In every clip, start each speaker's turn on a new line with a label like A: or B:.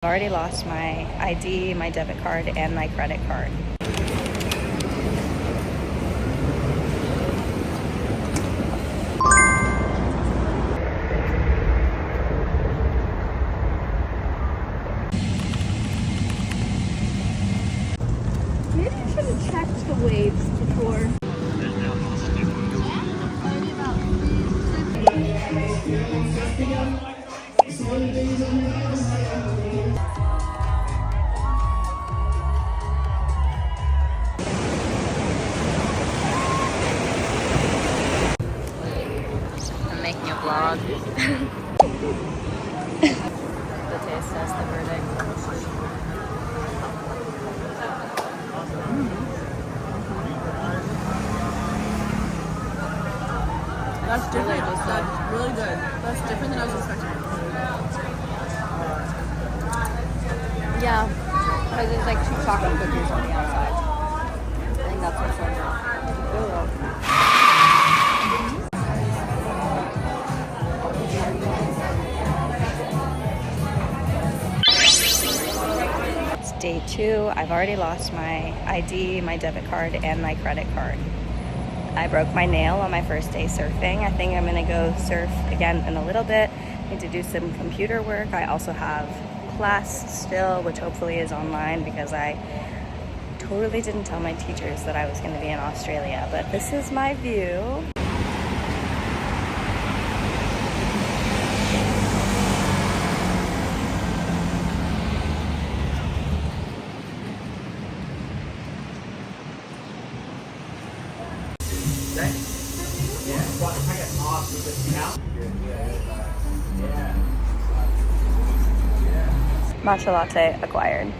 A: I've already lost my ID, my debit card, and my credit card.
B: Maybe you should have checked the waves before.
A: I'm making a vlog. The taste test, the verdict.
B: That's different. That's really good. That's different than I was expecting. Yeah, because there's like 2 chocolate cookies on the outside. I think that's what's on there.
A: It's day 2. I've already lost my ID, my debit card, and my credit card. I broke my nail on my first day surfing. I think I'm gonna go surf again in a little bit. Need to do some computer work. I also have class still, which hopefully is online because I totally didn't tell my teachers that I was gonna be in Australia, but this is my view. Matcha latte acquired.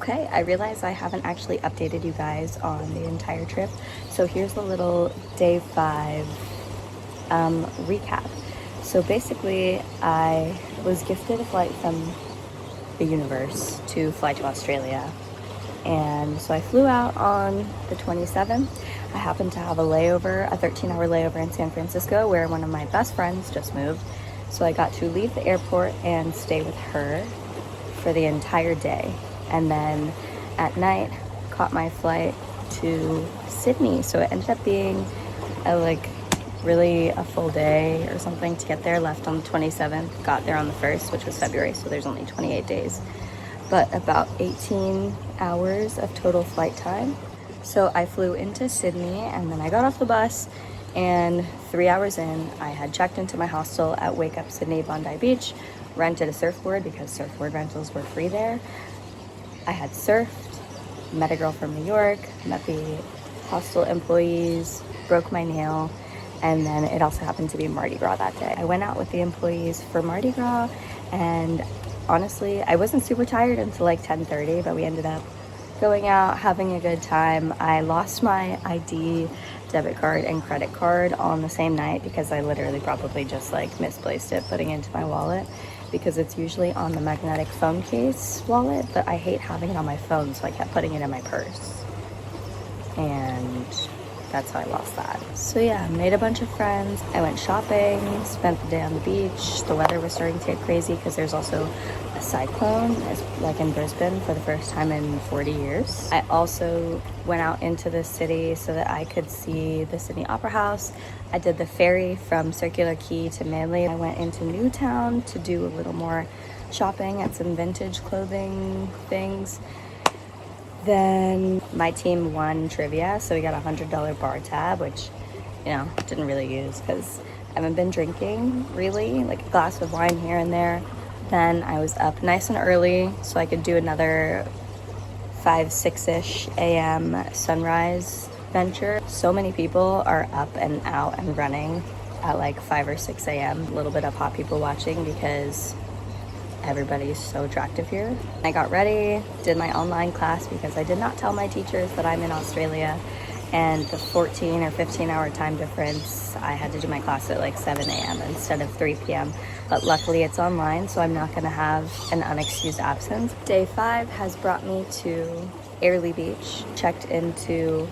A: Okay, I realize I haven't actually updated you guys on the entire trip. So here's a little day 5 recap. So basically, I was gifted a flight from the universe to fly to Australia. And so I flew out on the 27th. I happened to have a layover, a 13-hour layover in San Francisco where one of my best friends just moved. So I got to leave the airport and stay with her for the entire day. And then at night, caught my flight to Sydney. So it ended up being really a full day or something to get there. Left on the 27th, got there on the 1st, which was February, so there's only 28 days. But about 18 hours of total flight time. So I flew into Sydney and then I got off the bus, and 3 hours in, I had checked into my hostel at Wake Up Sydney, Bondi Beach, rented a surfboard because surfboard rentals were free there. I had surfed, met a girl from New York, met the hostel employees broke my nail, and then it also happened to be Mardi Gras that day. I went out with the employees for Mardi Gras, and honestly, I wasn't super tired until like 10:30, but we ended up going out, having a good time. I lost my ID, debit card, and credit card on the same night because I literally probably just like misplaced it putting it into my wallet, because it's usually on the magnetic phone case wallet, but I hate having it on my phone, so I kept putting it in my purse. And that's how I lost that. So yeah, made a bunch of friends. I went shopping, spent the day on the beach. The weather was starting to get crazy because there's also a cyclone, like in Brisbane, for the first time in 40 years. I also went out into the city so that I could see the Sydney Opera House. I did the ferry from Circular Quay to Manly. I went into Newtown to do a little more shopping at some vintage clothing things. Then my team won trivia, so we got a $100 bar tab, which, you know, didn't really use because I haven't been drinking really, like a glass of wine here and there. Then I was up nice and early so I could do another 5-6-ish a.m. sunrise venture. So many people are up and out and running at like 5 or 6 a.m. A little bit of hot people watching because everybody's so attractive here. I got ready, did my online class because I did not tell my teachers that I'm in Australia, and the 14 or 15 hour time difference, I had to do my class at like 7 a.m. instead of 3 p.m. But luckily it's online, so I'm not gonna have an unexcused absence. Day 5 has brought me to Airlie Beach, checked into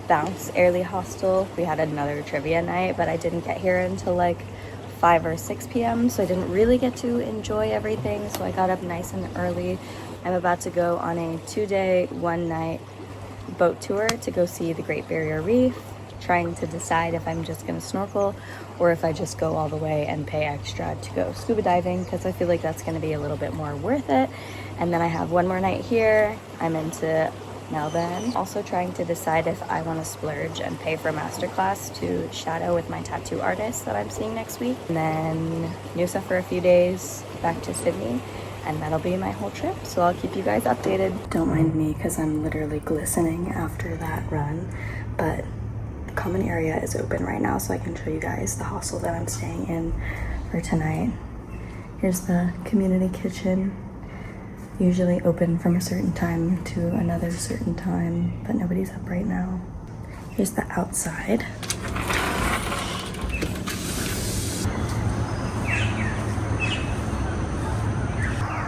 A: Bounce Airlie Hostel. We had another trivia night, but I didn't get here until like 5 or 6 p.m. so I didn't really get to enjoy everything, so I got up nice and early. I'm about to go on a 2-day, 1-night boat tour to go see the Great Barrier Reef, trying to decide if I'm just gonna snorkel or if I just go all the way and pay extra to go scuba diving, because I feel like that's gonna be a little bit more worth it. And then I have one more night here. I'm into Melbourne. Also trying to decide if I want to splurge and pay for a masterclass to shadow with my tattoo artist that I'm seeing next week. And then Noosa for a few days, back to Sydney, and that'll be my whole trip. So I'll keep you guys updated. Don't mind me because I'm literally glistening after that run, but the common area is open right now, so I can show you guys the hostel that I'm staying in for tonight. Here's the community kitchen. Usually open from a certain time to another certain time, but nobody's up right now. Here's the outside.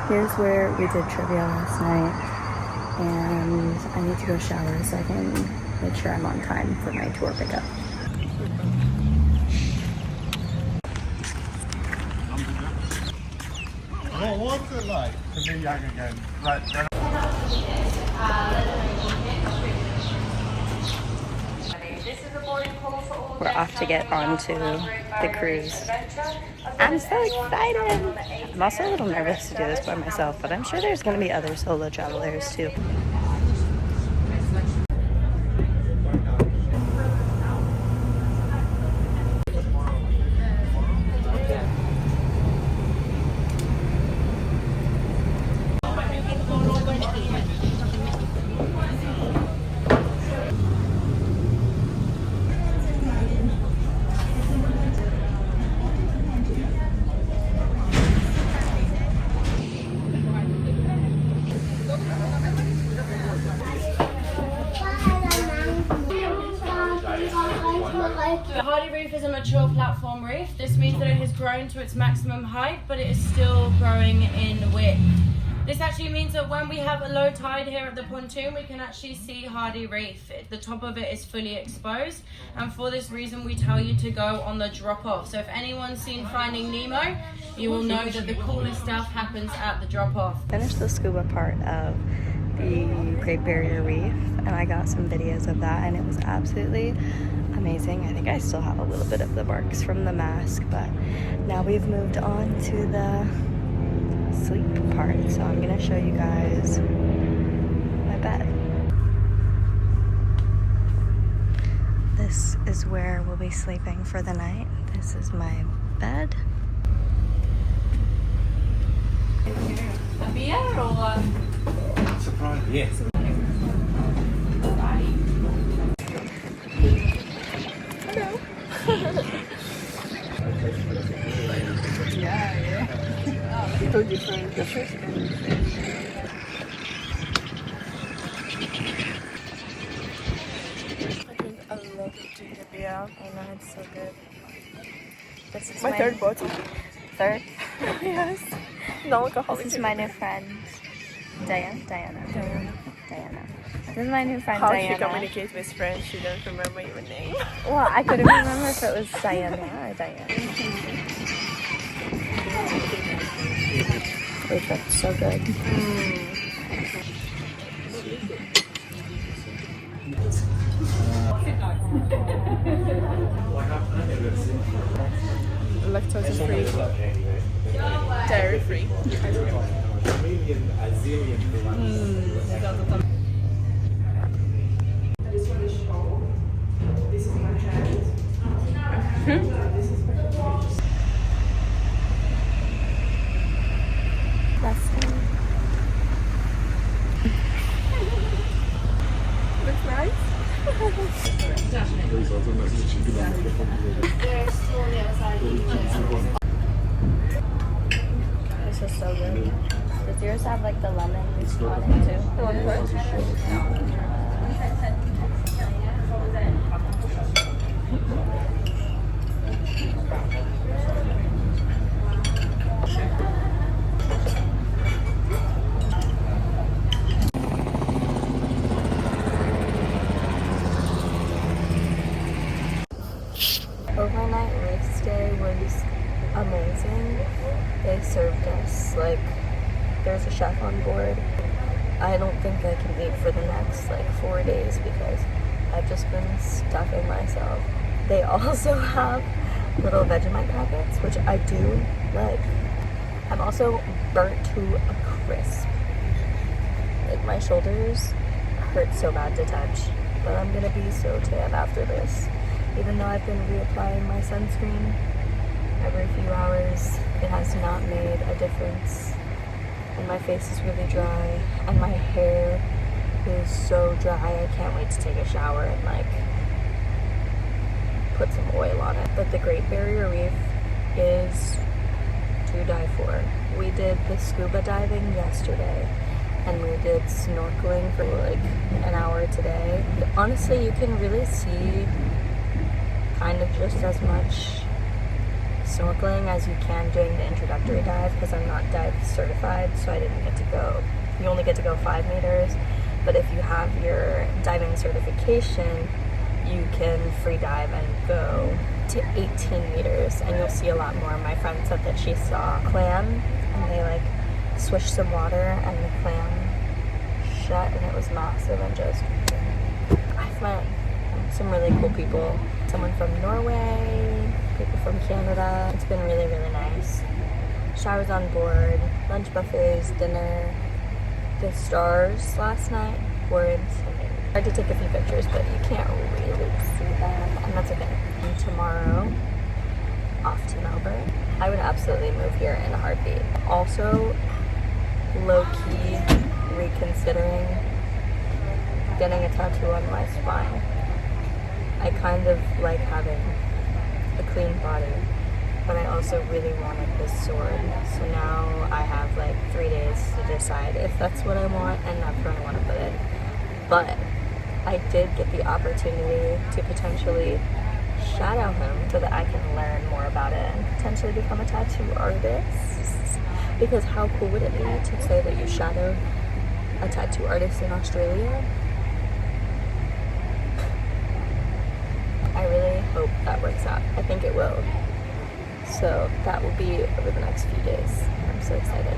A: Here's where we did trivia last night, and I need to go shower so I can make sure I'm on time for my tour pickup.
C: What was it like to be young again?
A: We're off to get onto the cruise. I'm so excited. I'm also a little nervous to do this by myself, but I'm sure there's going to be other solo travelers too.
D: The Airlie Reef is a mature platform reef. This means that it has grown to its maximum height, but it is still growing in width. This actually means that when we have a low tide here at the pontoon, we can actually see Airlie Reef. The top of it is fully exposed, and for this reason we tell you to go on the drop-off. So if anyone's seen Finding Nemo, you will know that the coolest stuff happens at the drop-off.
A: Finished the scuba part of the Great Barrier Reef, and I got some videos of that, and it was absolutely amazing. I think I still have a little bit of the marks from the mask, but now we've moved on to the sleep part, so I'm gonna show you guys my bed. This is where we'll be sleeping for the night. This is my bed.
D: A beer or
C: Surprise, yes.
B: so different. The first one.
A: I love ginger beer. I know, it's so good. This is
B: My third bottle.
A: Third?
B: Yes. Non-alcoholic.
A: This is my new friend, Diana. This is my new friend,
B: How
A: Diana.
B: she communicates with friends, she doesn't remember your name.
A: Well, I couldn't remember if it was Diana or Diana. Wait, that's so good.
B: Lactose free. Dairy free. Looks nice.
A: This is so good. Does yours have like the lemon on it too? Overnight reef stay was amazing. They served us like there's a chef on board. I don't think I can eat for the next like 4 days because I've just been stuffing myself. They also have little Vegemite packets, which I do like. I'm also burnt to a crisp. Like my shoulders hurt so bad to touch, but I'm gonna be so tan after this. Even though I've been reapplying my sunscreen every few hours, it has not made a difference. And my face is really dry, and my hair is so dry. I can't wait to take a shower and like put some oil on it. But the Great Barrier Reef is to die for. We did the scuba diving yesterday, and we did snorkeling for like an hour today. Honestly, you can really see kind of just as much snorkeling as you can doing the introductory dive, because I'm not dive certified, so I didn't get to go. You only get to go 5 meters, but if you have your diving certification, you can free dive and go to 18 meters, and you'll see a lot more. My friend said that she saw clam, and they like swished some water, and the clam shut, and it was massive. And just I've met some really cool people. Someone from Norway, people from Canada. It's been really, really nice. Showers on board, lunch buffets, dinner. The stars last night were insane. Hard to take a few pictures, but you can't really see them, and that's okay. And tomorrow, off to Melbourne. I would absolutely move here in a heartbeat. Also, low-key reconsidering getting a tattoo on my spine. I kind of like having a clean body, but I also really wanted this sword. So now I have like 3 days to decide if that's what I want, and that's where I want to put it. But I did get the opportunity to potentially shadow him so that I can learn more about it and potentially become a tattoo artist. Because how cool would it be to say that you shadowed a tattoo artist in Australia? I really hope that works out. I think it will. So that will be over the next few days. I'm so excited.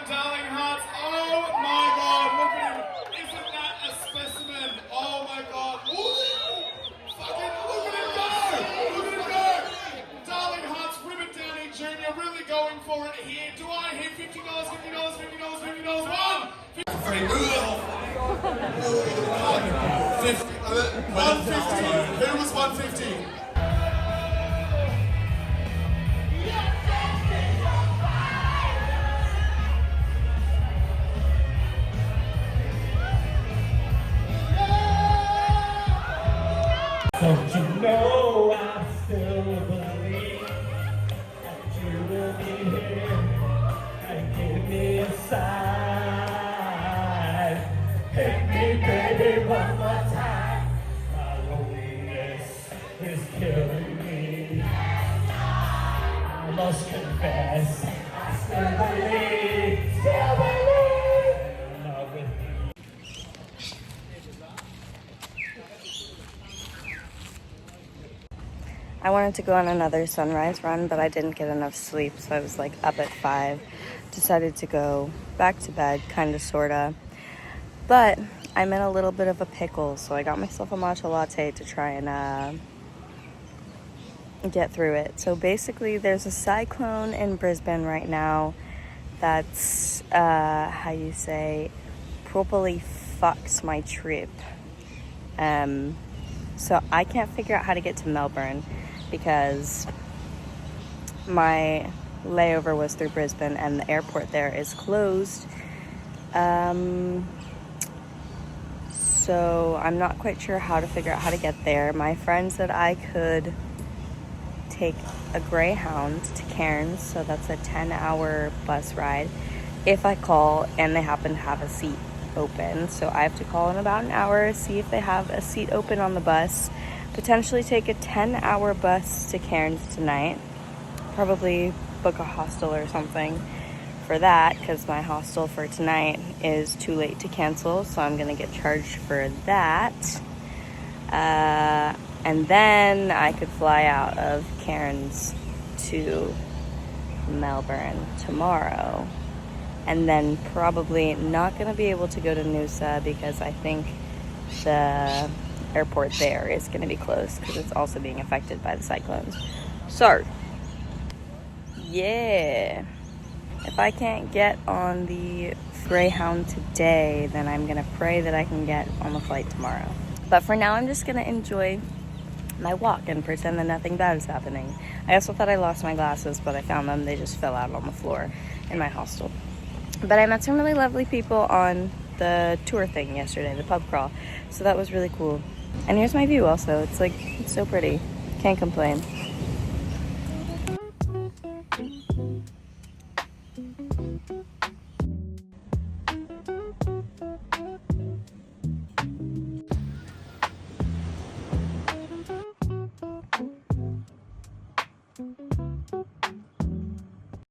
C: Darling Hearts. Oh my God, look at him. Isn't that a specimen? Oh when you're really going for it here. Do I hear $50, $50, $50, $50? One! 53. 150. Who was 150?
E: Don't you know I still believe that you will be here and give me a sign. Hit me, baby, one more time. My loneliness is killing me. I must confess, I still believe in love with you.
A: I wanted to go on another sunrise run, but I didn't get enough sleep, so I was like up at 5. Decided to go back to bed, kind of, sort of. But I'm in a little bit of a pickle, so I got myself a matcha latte to try and get through it. So basically, there's a cyclone in Brisbane right now that's, how you say, properly fucks my trip. So I can't figure out how to get to Melbourne because my layover was through Brisbane and the airport there is closed. So I'm not quite sure how to figure out how to get there. My friend said I could take a Greyhound to Cairns, so that's a 10-hour bus ride, if I call and they happen to have a seat open. So I have to call in about an hour, see if they have a seat open on the bus, potentially take a 10-hour bus to Cairns tonight, probably book a hostel or something for that because my hostel for tonight is too late to cancel, so I'm gonna get charged for that. And then I could fly out of Cairns to Melbourne tomorrow. And then probably not going to be able to go to Noosa because I think the airport there is going to be closed because it's also being affected by the cyclones. So, yeah. If I can't get on the Greyhound today, then I'm going to pray that I can get on the flight tomorrow. But for now, I'm just going to enjoy my walk and pretend that nothing bad is happening. I also thought I lost my glasses, but I found them. They just fell out on the floor in my hostel. But I met some really lovely people on the tour thing yesterday, the pub crawl. So that was really cool. And here's my view also. It's like, it's so pretty. Can't complain.